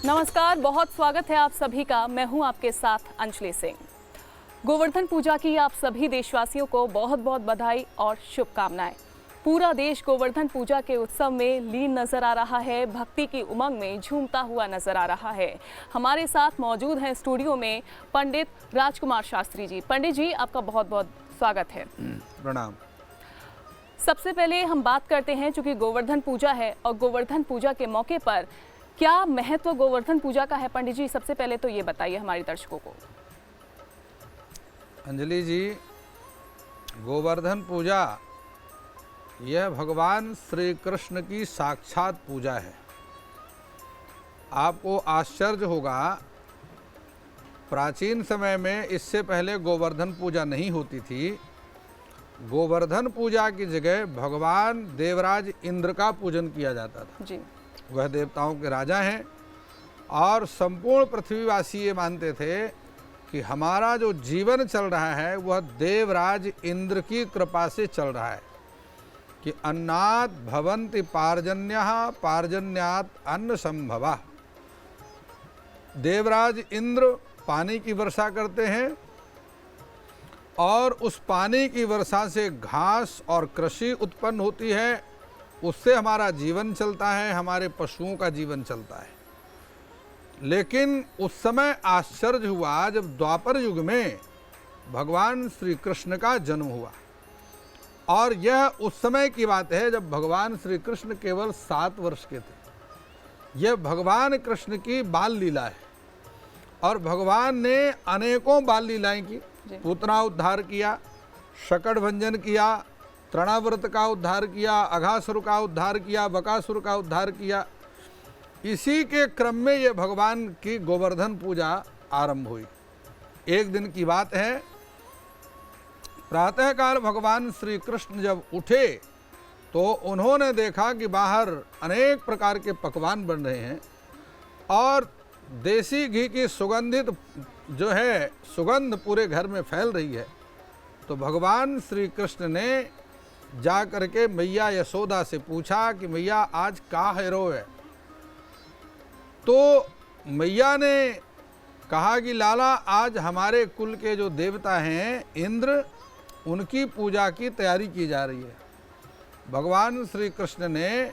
नमस्कार, बहुत स्वागत है आप सभी का। मैं हूं आपके साथ अंजलि सिंह। गोवर्धन पूजा की आप सभी देशवासियों को बहुत बहुत बधाई और शुभकामनाएं। पूरा देश गोवर्धन पूजा के उत्सव में लीन नजर आ रहा है, भक्ति की उमंग में झूमता हुआ नजर आ रहा है। हमारे साथ मौजूद हैं स्टूडियो में पंडित राजकुमार शास्त्री जी। पंडित जी, आपका बहुत बहुत स्वागत है। प्रणाम। सबसे पहले हम बात करते हैं, चूंकि गोवर्धन पूजा है और गोवर्धन पूजा के मौके पर क्या महत्व गोवर्धन पूजा का है, पंडित जी सबसे पहले तो ये बताइए हमारे दर्शकों को। अंजलि जी, गोवर्धन पूजा यह भगवान श्री कृष्ण की साक्षात पूजा है। आपको आश्चर्य होगा, प्राचीन समय में इससे पहले गोवर्धन पूजा नहीं होती थी। गोवर्धन पूजा की जगह भगवान देवराज इंद्र का पूजन किया जाता था जी। वह देवताओं के राजा हैं और संपूर्ण पृथ्वीवासी ये मानते थे कि हमारा जो जीवन चल रहा है वह देवराज इंद्र की कृपा से चल रहा है कि अन्नात् भवन्ति पार्जन्यः पार्जन्यात् अन्न संभवः। देवराज इंद्र पानी की वर्षा करते हैं और उस पानी की वर्षा से घास और कृषि उत्पन्न होती है, उससे हमारा जीवन चलता है, हमारे पशुओं का जीवन चलता है। लेकिन उस समय आश्चर्य हुआ जब द्वापर युग में भगवान श्री कृष्ण का जन्म हुआ। और यह उस समय की बात है जब भगवान श्री कृष्ण केवल 7 वर्ष के थे। यह भगवान कृष्ण की बाल लीला है और भगवान ने अनेकों बाल लीलाएं की। पूतना उद्धार किया, शकट भंजन किया, तृणाव्रत का उद्धार किया, अघासुर का उद्धार किया, बकासुर का उद्धार किया। इसी के क्रम में ये भगवान की गोवर्धन पूजा आरंभ हुई। एक दिन की बात है, प्रातःकाल भगवान श्री कृष्ण जब उठे तो उन्होंने देखा कि बाहर अनेक प्रकार के पकवान बन रहे हैं और देसी घी की सुगंधित जो है सुगंध पूरे घर में फैल रही है। तो भगवान श्री कृष्ण ने जा करके मैया यशोदा से पूछा कि मैया आज का हैरो है। तो मैया ने कहा कि लाला, आज हमारे कुल के जो देवता हैं इंद्र, उनकी पूजा की तैयारी की जा रही है। भगवान श्री कृष्ण ने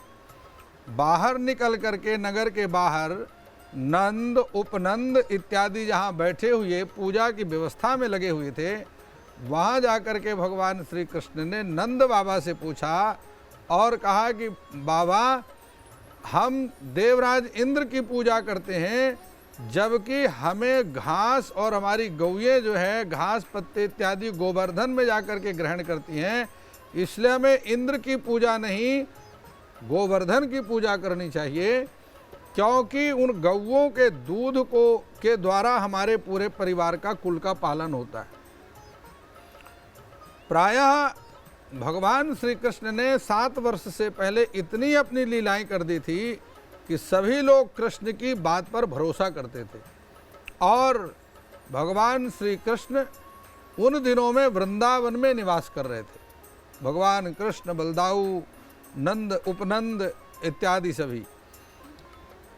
बाहर निकल करके नगर के बाहर नंद उपनंद इत्यादि जहाँ बैठे हुए पूजा की व्यवस्था में लगे हुए थे, वहाँ जाकर के भगवान श्री कृष्ण ने नंद बाबा से पूछा और कहा कि बाबा, हम देवराज इंद्र की पूजा करते हैं, जबकि हमें घास और हमारी गौएं जो है घास पत्ते इत्यादि गोवर्धन में जाकर के ग्रहण करती हैं, इसलिए हमें इंद्र की पूजा नहीं गोवर्धन की पूजा करनी चाहिए, क्योंकि उन गौओं के दूध को के द्वारा हमारे पूरे परिवार का कुल का पालन होता है। प्रायः भगवान श्री कृष्ण ने 7 वर्ष से पहले इतनी अपनी लीलाएं कर दी थी कि सभी लोग कृष्ण की बात पर भरोसा करते थे। और भगवान श्री कृष्ण उन दिनों में वृंदावन में निवास कर रहे थे। भगवान कृष्ण, बलदाऊ, नंद, उपनंद इत्यादि सभी।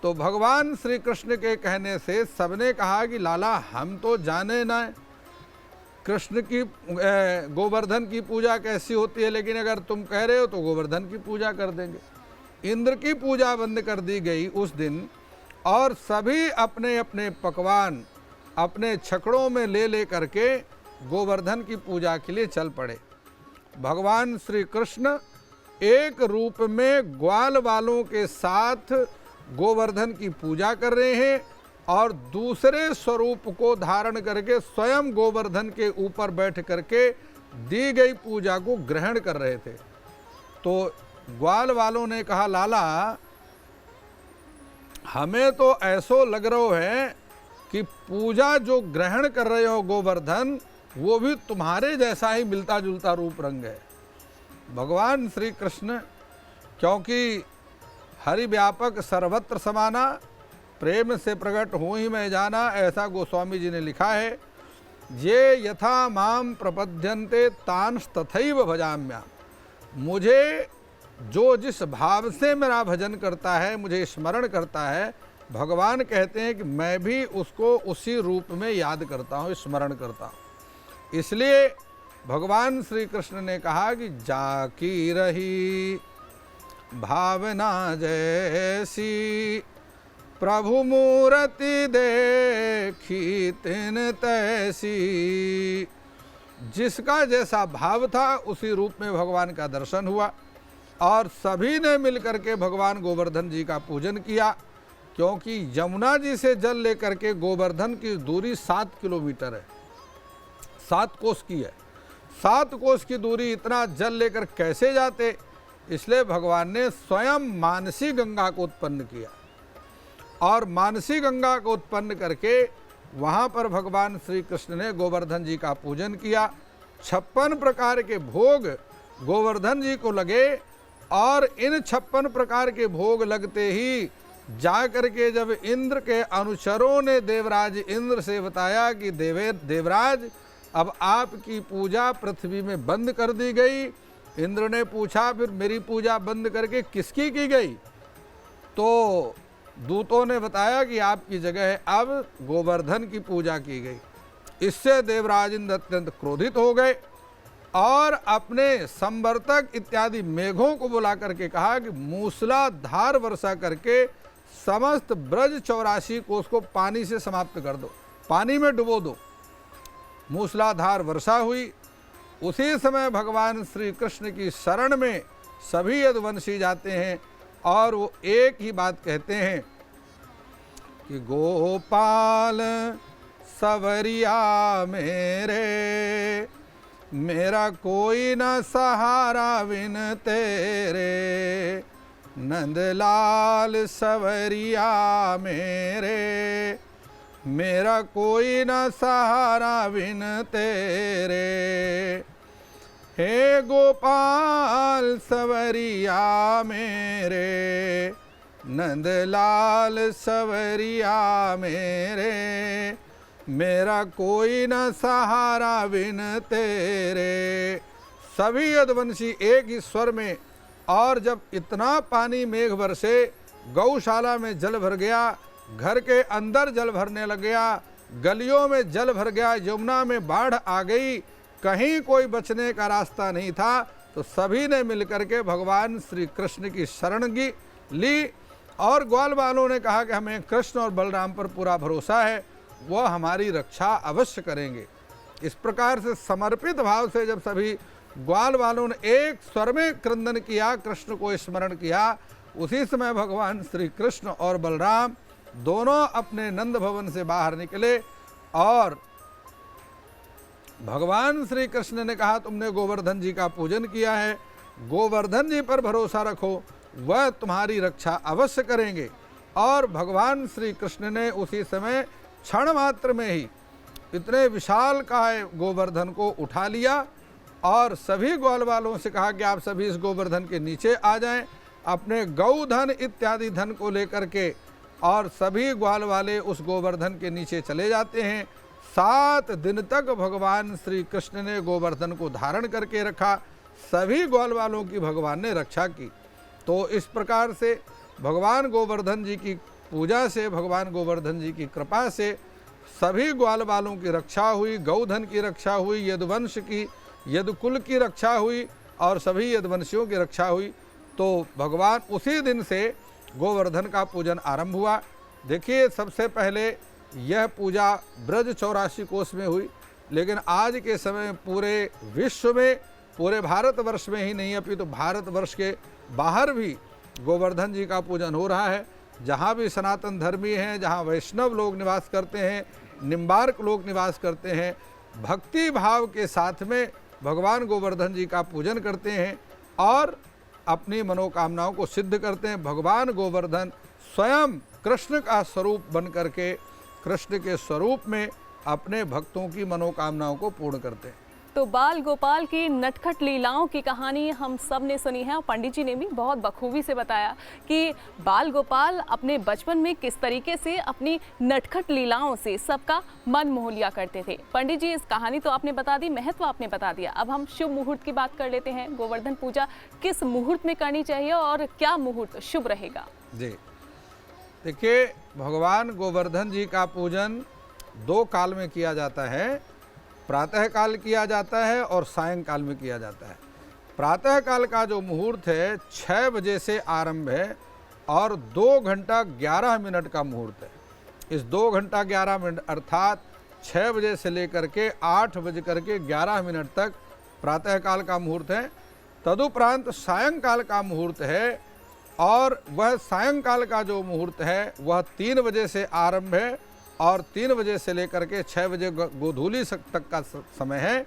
तो भगवान श्री कृष्ण के कहने से सबने कहा कि लाला, हम तो जाने ना कृष्ण की गोवर्धन की पूजा कैसी होती है, लेकिन अगर तुम कह रहे हो तो गोवर्धन की पूजा कर देंगे। इंद्र की पूजा बंद कर दी गई उस दिन और सभी अपने अपने पकवान अपने छकड़ों में ले करके गोवर्धन की पूजा के लिए चल पड़े। भगवान श्री कृष्ण एक रूप में ग्वाल वालों के साथ गोवर्धन की पूजा कर रहे हैं और दूसरे स्वरूप को धारण करके स्वयं गोवर्धन के ऊपर बैठ करके दी गई पूजा को ग्रहण कर रहे थे। तो ग्वाल वालों ने कहा, लाला, हमें तो ऐसो लग रहा है कि पूजा जो ग्रहण कर रहे हो गोवर्धन, वो भी तुम्हारे जैसा ही मिलता जुलता रूप रंग है। भगवान श्री कृष्ण, क्योंकि हरि व्यापक सर्वत्र समाना, प्रेम से प्रकट हो ही मैं जाना, ऐसा गोस्वामी जी ने लिखा है। ये यथा माम प्रपद्यन्ते तांस तथैव भजाम्या। मुझे जो जिस भाव से मेरा भजन करता है, मुझे स्मरण करता है, भगवान कहते हैं कि मैं भी उसको उसी रूप में याद करता हूँ, स्मरण करता हूँ। इसलिए भगवान श्री कृष्ण ने कहा कि जाकी रही भावना जैसी, प्रभु मूर्ति देखी तिन तैसी। जिसका जैसा भाव था उसी रूप में भगवान का दर्शन हुआ और सभी ने मिलकर के भगवान गोवर्धन जी का पूजन किया, क्योंकि यमुना जी से जल लेकर के गोवर्धन की दूरी 7 किलोमीटर है, 7 कोस की है। 7 कोस की दूरी इतना जल लेकर कैसे जाते, इसलिए भगवान ने स्वयं मानसी गंगा को उत्पन्न किया और मानसी गंगा को उत्पन्न करके वहाँ पर भगवान श्री कृष्ण ने गोवर्धन जी का पूजन किया। 56 प्रकार के भोग गोवर्धन जी को लगे और इन 56 प्रकार के भोग लगते ही जा करके जब इंद्र के अनुचरों ने देवराज इंद्र से बताया कि देवराज अब आपकी पूजा पृथ्वी में बंद कर दी गई। इंद्र ने पूछा फिर मेरी पूजा बंद करके किसकी की गई? तो दूतों ने बताया कि आपकी जगह अब गोवर्धन की पूजा की गई। इससे देवराज इंद्र अत्यंत क्रोधित हो गए और अपने संवर्तक इत्यादि मेघों को बुला करके कहा कि मूसलाधार वर्षा करके समस्त ब्रज 84 कोस को पानी से समाप्त कर दो, पानी में डुबो दो। मूसलाधार वर्षा हुई। उसी समय भगवान श्री कृष्ण की शरण में सभी यदुवंशी जाते हैं और वो एक ही बात कहते हैं कि गोपाल सवरिया मेरे, मेरा कोई न सहारा बिन तेरे। नंदलाल सवरिया मेरे, मेरा कोई न सहारा बिन तेरे। हे गोपाल सवरिया मेरे, नंदलाल सवरिया मेरे, मेरा कोई न सहारा बिन तेरे। सभी यदुवंशी एक ही स्वर में, और जब इतना पानी मेघ बरसे, गौशाला में जल भर गया, घर के अंदर जल भरने लग गया, गलियों में जल भर गया, यमुना में बाढ़ आ गई, कहीं कोई बचने का रास्ता नहीं था, तो सभी ने मिलकर के भगवान श्री कृष्ण की शरण ली और ग्वाल वालों ने कहा कि हमें कृष्ण और बलराम पर पूरा भरोसा है, वह हमारी रक्षा अवश्य करेंगे। इस प्रकार से समर्पित भाव से जब सभी ग्वाल वालों ने एक स्वर में क्रंदन किया, कृष्ण को स्मरण किया, उसी समय भगवान श्री कृष्ण और बलराम दोनों अपने नंद भवन से बाहर निकले और भगवान श्री कृष्ण ने कहा तुमने गोवर्धन जी का पूजन किया है, गोवर्धन जी पर भरोसा रखो, वह तुम्हारी रक्षा अवश्य करेंगे। और भगवान श्री कृष्ण ने उसी समय क्षण मात्र में ही इतने विशाल काय गोवर्धन को उठा लिया और सभी ग्वाल वालों से कहा कि आप सभी इस गोवर्धन के नीचे आ जाएं, अपने गौधन इत्यादि धन को लेकर के, और सभी ग्वाल वाले उस गोवर्धन के नीचे चले जाते हैं। 7 दिन तक भगवान श्री कृष्ण ने गोवर्धन को धारण करके रखा, सभी ग्वाल वालों की भगवान ने रक्षा की। तो इस प्रकार से भगवान गोवर्धन जी की पूजा से, भगवान गोवर्धन जी की कृपा से सभी ग्वाल वालों की रक्षा हुई, गौधन की रक्षा हुई, यदुवंश की, यदुकुल की रक्षा हुई और सभी यदुवंशियों की रक्षा हुई। तो भगवान उसी दिन से गोवर्धन का पूजन आरंभ हुआ। देखिए, सबसे पहले यह पूजा ब्रज 84 कोस में हुई, लेकिन आज के समय पूरे विश्व में, पूरे भारतवर्ष में ही नहीं अपितु तो भारतवर्ष के बाहर भी गोवर्धन जी का पूजन हो रहा है। जहाँ भी सनातन धर्मी हैं, जहाँ वैष्णव लोग निवास करते हैं, निम्बार्क लोग निवास करते हैं, भक्ति भाव के साथ में भगवान गोवर्धन जी का पूजन करते हैं और अपनी मनोकामनाओं को सिद्ध करते हैं। भगवान गोवर्धन स्वयं कृष्ण का स्वरूप बन करके कृष्ण के स्वरूप में अपने भक्तों की मनोकामनाओं को पूर्ण करते हैं। तो बाल गोपाल की नटखट लीलाओं की कहानी हम सब ने सुनी है और पंडित जी ने भी बहुत बखूबी से बताया कि बाल गोपाल अपने बचपन में किस तरीके से अपनी नटखट लीलाओं से सबका मन मोह लिया करते थे। पंडित जी, इस कहानी तो आपने बता दी, महत्व आपने बता दिया। अब हम शुभ मुहूर्त की बात कर लेते हैं। गोवर्धन पूजा किस मुहूर्त में करनी चाहिए और क्या मुहूर्त शुभ रहेगा? जी, देखिए, भगवान गोवर्धन जी का पूजन 2 काल में किया जाता है। प्रातः काल किया जाता है और सायंकाल में किया जाता है। प्रातः काल का जो मुहूर्त है 6 बजे से आरंभ है और 2 घंटा 11 मिनट का मुहूर्त है। इस 2 घंटा 11 मिनट अर्थात 6 बजे से लेकर के 8 बज करके 11 मिनट तक प्रातः काल का मुहूर्त है। तदुपरांत सायंकाल का मुहूर्त है और वह सायंकाल का जो मुहूर्त है वह 3 बजे से आरंभ है और 3 बजे से लेकर के 6 बजे गोधूली तक का समय है।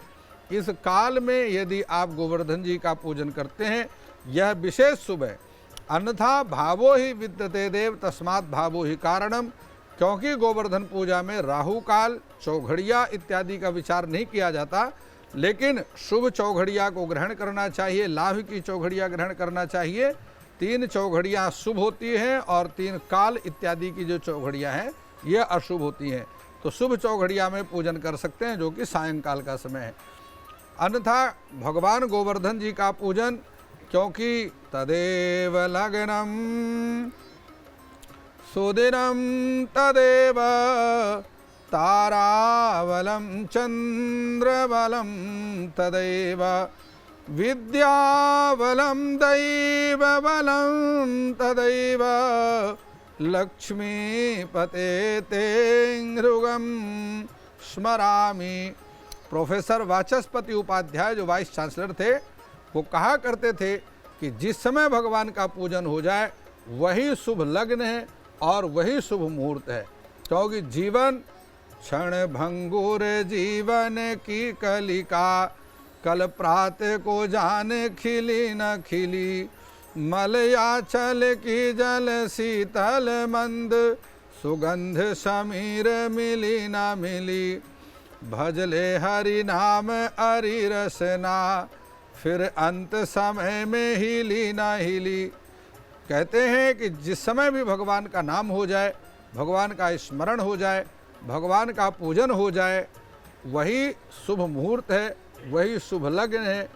इस काल में यदि आप गोवर्धन जी का पूजन करते हैं यह विशेष शुभ है। अन्यथा भावो ही विद्यते देव तस्मात् भावो ही कारणम, क्योंकि गोवर्धन पूजा में राहु काल, चौघड़िया इत्यादि का विचार नहीं किया जाता, लेकिन शुभ चौघड़िया को ग्रहण करना चाहिए, लाभ की चौघड़िया ग्रहण करना चाहिए। 3 चौघड़ियाँ शुभ होती हैं और 3 काल इत्यादि की जो चौघड़ियाँ हैं ये अशुभ होती हैं। तो शुभ चौघड़िया में पूजन कर सकते हैं जो कि सायंकाल का समय है। अन्यथा भगवान गोवर्धन जी का पूजन, क्योंकि तदेव लग्नम सुदिनम तदेव तारावलम चंद्रबलम तदैव विद्याबलम दैवबलम तदैव लक्ष्मीपते ते नृगम स्मरामि। प्रोफेसर वाचस्पति उपाध्याय जो वाइस चांसलर थे वो कहा करते थे कि जिस समय भगवान का पूजन हो जाए वही शुभ लग्न है और वही शुभ मुहूर्त है, क्योंकि जीवन क्षण भंगुर जीवन की कलिका, कल प्रातः को जाने खिली न खिली, मलयाचल की जल शीतल मंद, सुगंध समीर मिली न मिली, भजले हरि नाम हरि रसना, फिर अंत समय में हिली ना हिली। कहते हैं कि जिस समय भी भगवान का नाम हो जाए, भगवान का स्मरण हो जाए, भगवान का पूजन हो जाए, वही शुभ मुहूर्त है, वही शुभ लग्न है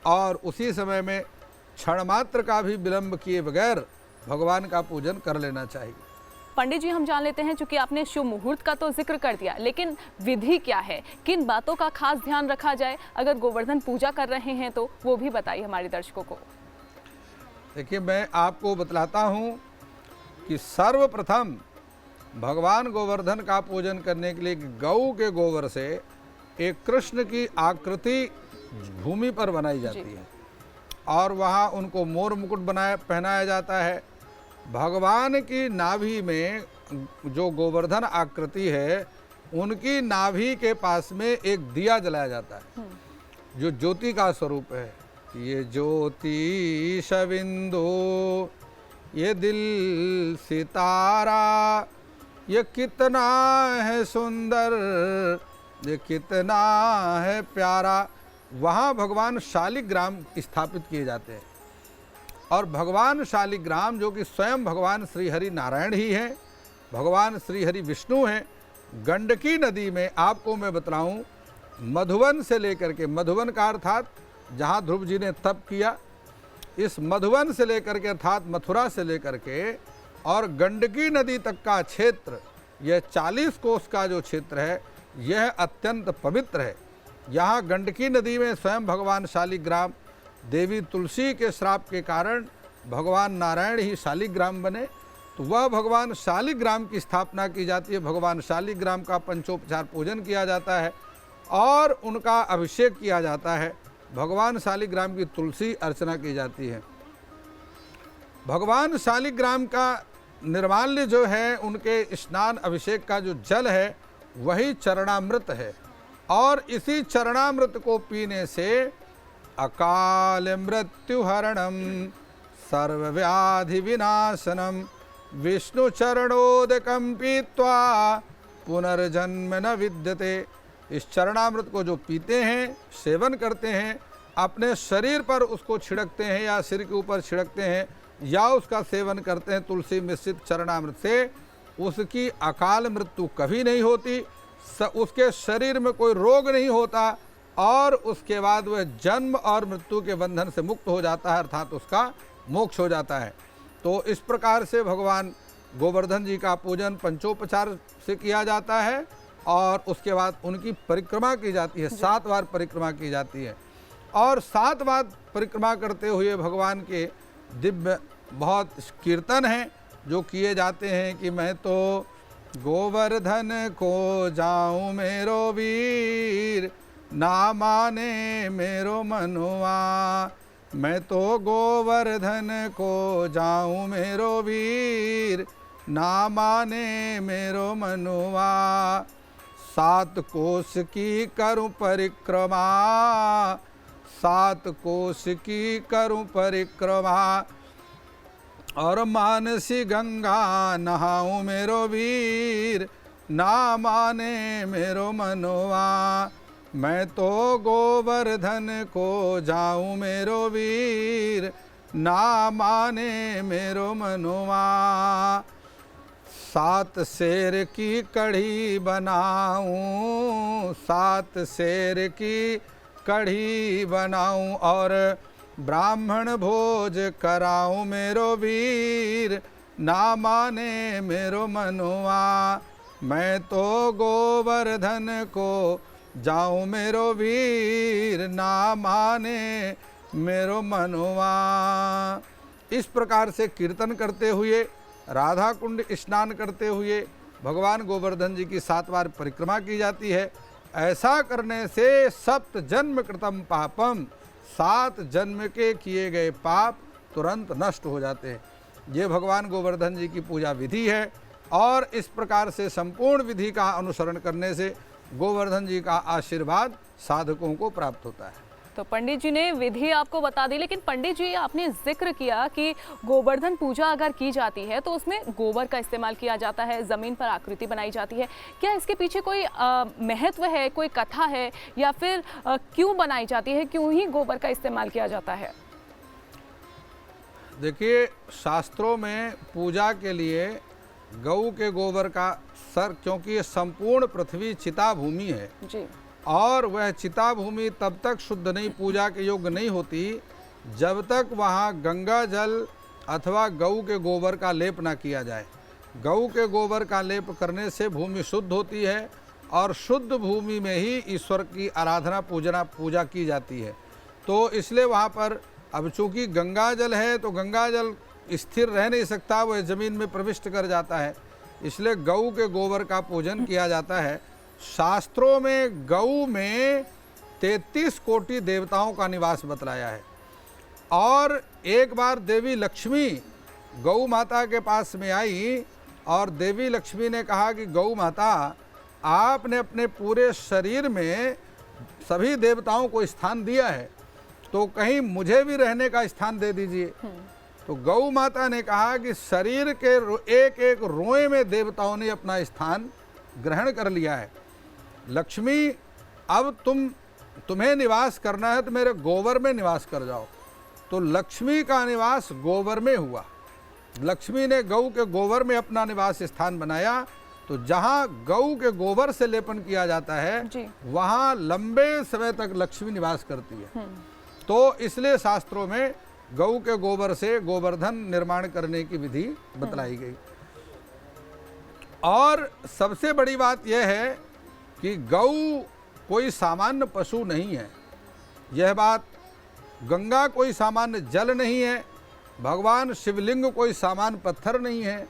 और उसी समय में क्षण मात्र का भी विलंब किए बगैर भगवान का पूजन कर लेना चाहिए। पंडित जी, हम जान लेते हैं, चूंकि आपने शुभ मुहूर्त का तो जिक्र कर दिया, लेकिन विधि क्या है, किन बातों का खास ध्यान रखा जाए अगर गोवर्धन पूजा कर रहे हैं तो वो भी बताइए हमारे दर्शकों को। देखिए, मैं आपको बतलाता हूँ कि सर्वप्रथम भगवान गोवर्धन का पूजन करने के लिए गऊ के गोबर से एक कृष्ण की आकृति भूमि पर बनाई जाती है और वहाँ उनको मोर मुकुट पहनाया जाता है। भगवान की नाभि में जो गोवर्धन आकृति है उनकी नाभि के पास में एक दिया जलाया जाता है जो ज्योति का स्वरूप है। ये ज्योति शबिंदु, ये दिल सितारा, ये कितना है सुंदर, ये कितना है प्यारा। वहाँ भगवान शालिग्राम स्थापित किए जाते हैं और भगवान शालिग्राम जो कि स्वयं भगवान श्री हरि नारायण ही हैं, भगवान श्री हरि विष्णु हैं। गंडकी नदी में आपको मैं बतलाऊं, मधुवन से लेकर के, मधुवन का अर्थात जहाँ ध्रुव जी ने तप किया, इस मधुवन से लेकर के अर्थात मथुरा से लेकर के और गंडकी नदी तक का क्षेत्र, यह 40 कोस का जो क्षेत्र है यह अत्यंत पवित्र है। यहाँ गंडकी नदी में स्वयं भगवान शालिग्राम, देवी तुलसी के श्राप के कारण भगवान नारायण ही शालिग्राम बने, तो वह भगवान शालिग्राम की स्थापना की जाती है। भगवान शालिग्राम का पंचोपचार पूजन किया जाता है और उनका अभिषेक किया जाता है। भगवान शालिग्राम की तुलसी अर्चना की जाती है। भगवान शालिग्राम का निर्माल्य जो है, उनके स्नान अभिषेक का जो जल है वही चरणामृत है और इसी चरणामृत को पीने से अकाल मृत्यु हरणम सर्वव्याधि विनाशनम विष्णु चरणोदकम पीत्वा पुनर्जन्म न विद्यते। इस चरणामृत को जो पीते हैं, सेवन करते हैं, अपने शरीर पर उसको छिड़कते हैं या सिर के ऊपर छिड़कते हैं या उसका सेवन करते हैं तुलसी मिश्रित चरणामृत से, उसकी अकाल मृत्यु कभी नहीं होती, उसके शरीर में कोई रोग नहीं होता और उसके बाद वह जन्म और मृत्यु के बंधन से मुक्त हो जाता है, अर्थात उसका मोक्ष हो जाता है। तो इस प्रकार से भगवान गोवर्धन जी का पूजन पंचोपचार से किया जाता है और उसके बाद उनकी परिक्रमा की जाती है। 7 बार परिक्रमा की जाती है और 7 बार परिक्रमा करते हुए भगवान के दिव्य बहुत कीर्तन हैं जो किए जाते हैं कि मैं तो गोवर्धन को जाऊं मेरो वीर, ना माने मेरो मनुआ। मैं तो गोवर्धन को जाऊं मेरो वीर, ना माने मेरो मनुआ। 7 कोस की करूं परिक्रमा, 7 कोस की करूं परिक्रमा और मानसी गंगा नहाऊं मेरो वीर, ना माने मेरो मनवा। मैं तो गोवर्धन को जाऊं मेरो वीर, ना माने मेरो मनवा। 7 शेर की कढ़ी बनाऊं, 7 शेर की कढ़ी बनाऊं और ब्राह्मण भोज कराऊं मेरो वीर, ना माने मेरो मनवा। मैं तो गोवर्धन को जाऊं मेरो वीर, ना माने मेरो मनवा। इस प्रकार से कीर्तन करते हुए, राधा कुंड स्नान करते हुए भगवान गोवर्धन जी की 7 बार परिक्रमा की जाती है। ऐसा करने से 7 जन्म कृतम पापम, 7 जन्म के किए गए पाप तुरंत नष्ट हो जाते हैं। ये भगवान गोवर्धन जी की पूजा विधि है और इस प्रकार से संपूर्ण विधि का अनुसरण करने से गोवर्धन जी का आशीर्वाद साधकों को प्राप्त होता है। तो पंडित जी ने विधि आपको बता दी, लेकिन पंडित जी आपने जिक्र किया कि गोवर्धन पूजा अगर की जाती है तो उसमें गोबर का इस्तेमाल किया जाता है, ज़मीन पर आकृति बनाई जाती है। क्या इसके पीछे कोई महत्व है, कोई कथा है या फिर क्यों बनाई जाती है, क्यों ही गोबर का इस्तेमाल किया जाता है? देखिए, शास्त्रों में पूजा के लिए गऊ के गोबर का क्योंकि ये संपूर्ण पृथ्वी चिता भूमि है जी, और वह चिता भूमि तब तक शुद्ध नहीं, पूजा के योग्य नहीं होती जब तक वहाँ गंगा जल अथवा गऊ के गोबर का लेप ना किया जाए। गऊ के गोबर का लेप करने से भूमि शुद्ध होती है और शुद्ध भूमि में ही ईश्वर की आराधना पूजा की जाती है। तो इसलिए वहाँ पर अब चूँकि गंगा जल है तो गंगा जल स्थिर रह नहीं सकता, वह ज़मीन में प्रविष्ट कर जाता है, इसलिए गऊ के गोबर का पूजन किया जाता है। शास्त्रों में गऊ में 33 कोटि देवताओं का निवास बतलाया है और एक बार देवी लक्ष्मी गऊ माता के पास में आई और देवी लक्ष्मी ने कहा कि गऊ माता, आपने अपने पूरे शरीर में सभी देवताओं को स्थान दिया है तो कहीं मुझे भी रहने का स्थान दे दीजिए। तो गऊ माता ने कहा कि शरीर के एक एक रोए में देवताओं ने अपना स्थान ग्रहण कर लिया है। लक्ष्मी, अब तुम्हें निवास करना है तो मेरे गोबर में निवास कर जाओ। तो लक्ष्मी का निवास गोबर में हुआ। लक्ष्मी ने गऊ के गोबर में अपना निवास स्थान बनाया। तो जहाँ गऊ के गोबर से लेपन किया जाता है वहाँ लंबे समय तक लक्ष्मी निवास करती है। तो इसलिए शास्त्रों में गऊ के गोबर से गोवर्धन निर्माण करने की विधि बतलाई गई। और सबसे बड़ी बात यह है कि गऊ कोई सामान्य पशु नहीं है। यह बात, गंगा कोई सामान्य जल नहीं है, भगवान शिवलिंग कोई सामान्य पत्थर नहीं है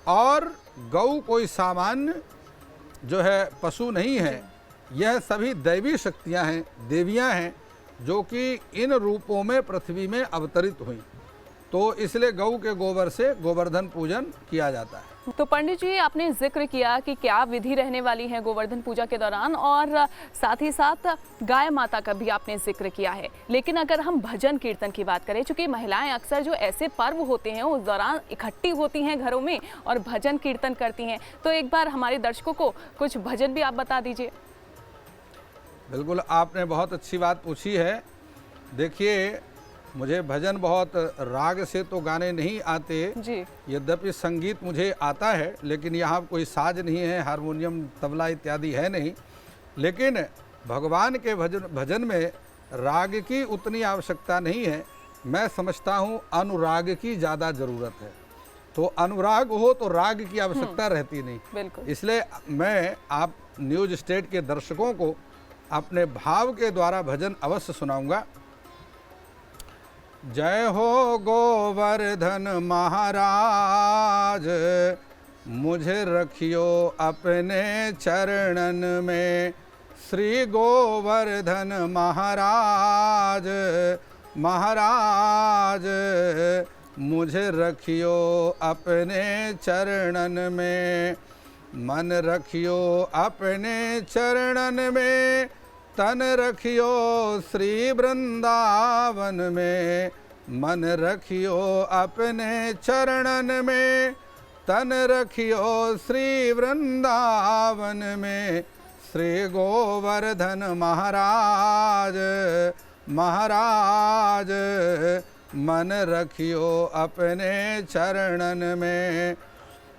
और गऊ कोई सामान्य जो है पशु नहीं है। यह सभी दैवी शक्तियां हैं, देवियां हैं जो कि इन रूपों में पृथ्वी में अवतरित हुई। तो इसलिए गऊ के गोबर से गोवर्धन पूजन किया जाता है। तो पंडित जी, आपने जिक्र किया कि क्या विधि रहने वाली है गोवर्धन पूजा के दौरान और साथ ही साथ गाय माता का भी आपने जिक्र किया है। लेकिन अगर हम भजन कीर्तन की बात करें, चूंकि महिलाएं अक्सर जो ऐसे पर्व होते हैं उस दौरान इकट्ठी होती हैं घरों में और भजन कीर्तन करती हैं, तो एक बार हमारे दर्शकों को कुछ भजन भी आप बता दीजिए। बिल्कुल, आपने बहुत अच्छी बात पूछी है। देखिए, मुझे भजन बहुत राग से तो गाने नहीं आते जी, यद्यपि संगीत मुझे आता है, लेकिन यहाँ कोई साज नहीं है, हारमोनियम तबला इत्यादि है नहीं। लेकिन भगवान के भजन में राग की उतनी आवश्यकता नहीं है। मैं समझता हूँ अनुराग की ज़्यादा ज़रूरत है। तो अनुराग हो तो राग की आवश्यकता रहती नहीं। बिल्कुल। इसलिए मैं आप न्यूज स्टेट के दर्शकों को अपने भाव के द्वारा भजन अवश्य सुनाऊंगा। जय हो गोवर्धन महाराज, मुझे रखियो अपने चरणन में। श्री गोवर्धन महाराज, महाराज मुझे रखियो अपने चरणन में। मन रखियो अपने चरणन में, तन रखियो श्री वृंदावन में। मन रखियो अपने चरणन में, तन रखियो श्री वृंदावन में। श्री गोवर्धन महाराज, महाराज मन रखियो अपने चरणन में।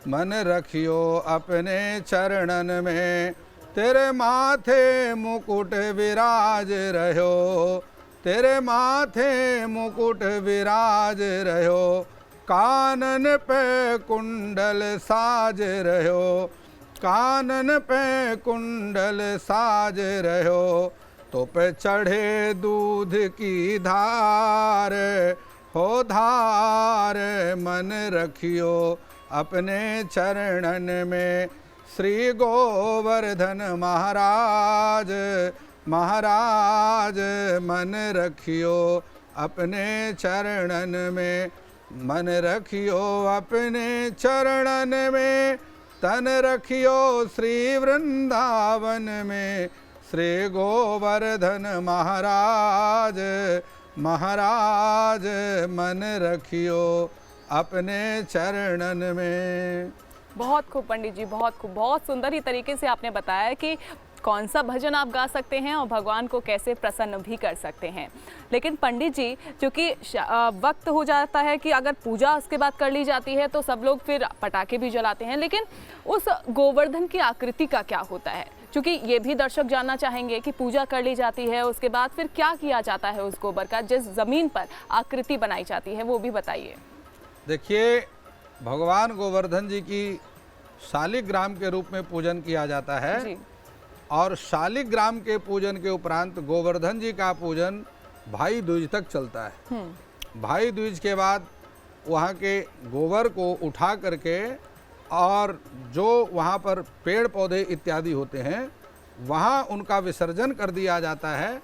मन रखियो अपने चरणन में। तेरे माथे मुकुट विराज रहो, तेरे माथे मुकुट विराज रहो। कानन पे कुंडल साज रहो, कानन पे कुंडल साज रहो। तो पे चढ़े दूध की धार, हो धार मन रखियो अपने चरणन में। श्री गोवर्धन महाराज, महाराज मन रखियो अपने चरणन में। मन रखियो अपने चरणन में, तन रखियो श्री वृंदावन में। श्री गोवर्धन महाराज, महाराज मन रखियो अपने चरणन में। बहुत खूब पंडित जी, बहुत खूब। बहुत सुंदर ही तरीके से आपने बताया कि कौन सा भजन आप गा सकते हैं और भगवान को कैसे प्रसन्न भी कर सकते हैं। लेकिन पंडित जी, चूँकि वक्त हो जाता है कि अगर पूजा उसके बाद कर ली जाती है तो सब लोग फिर पटाखे भी जलाते हैं, लेकिन उस गोवर्धन की आकृति का क्या होता है? क्योंकि ये भी दर्शक जानना चाहेंगे कि पूजा कर ली जाती है, उसके बाद फिर क्या किया जाता है उस गोबर का, जिस ज़मीन पर आकृति बनाई जाती है, वो भी बताइए। देखिए, भगवान गोवर्धन जी की शालिग्राम के रूप में पूजन किया जाता है जी। और शालिग्राम के पूजन के उपरांत गोवर्धन जी का पूजन भाई दूज तक चलता है। भाई दूज के बाद वहाँ के गोबर को उठा करके और जो वहाँ पर पेड़ पौधे इत्यादि होते हैं वहाँ उनका विसर्जन कर दिया जाता है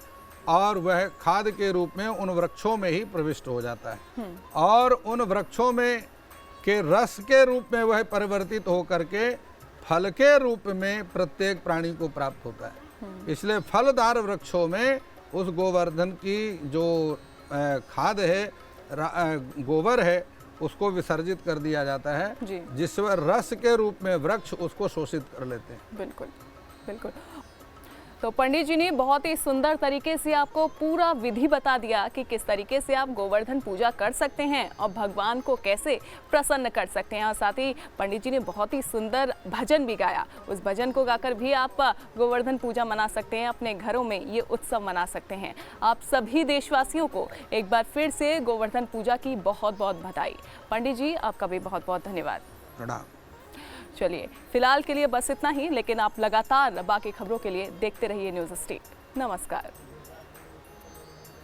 और वह खाद के रूप में उन वृक्षों में ही प्रविष्ट हो जाता है और उन वृक्षों में के रस के रूप में वह परिवर्तित होकर के फल के रूप में प्रत्येक प्राणी को प्राप्त होता है। इसलिए फलदार वृक्षों में उस गोवर्धन की जो खाद है, गोबर है, उसको विसर्जित कर दिया जाता है, जिसमें रस के रूप में वृक्ष उसको शोषित कर लेते हैं। बिल्कुल बिल्कुल। तो पंडित जी ने बहुत ही सुंदर तरीके से आपको पूरा विधि बता दिया कि किस तरीके से आप गोवर्धन पूजा कर सकते हैं और भगवान को कैसे प्रसन्न कर सकते हैं। और साथ ही पंडित जी ने बहुत ही सुंदर भजन भी गाया। उस भजन को गाकर भी आप गोवर्धन पूजा मना सकते हैं, अपने घरों में ये उत्सव मना सकते हैं। आप सभी देशवासियों को एक बार फिर से गोवर्धन पूजा की बहुत बहुत बधाई। पंडित जी, आपका भी बहुत बहुत धन्यवाद। प्रणाम। चलिए, फिलहाल के लिए बस इतना ही, लेकिन आप लगातार बाकी खबरों के लिए देखते रहिए न्यूज़ स्टेट। नमस्कार।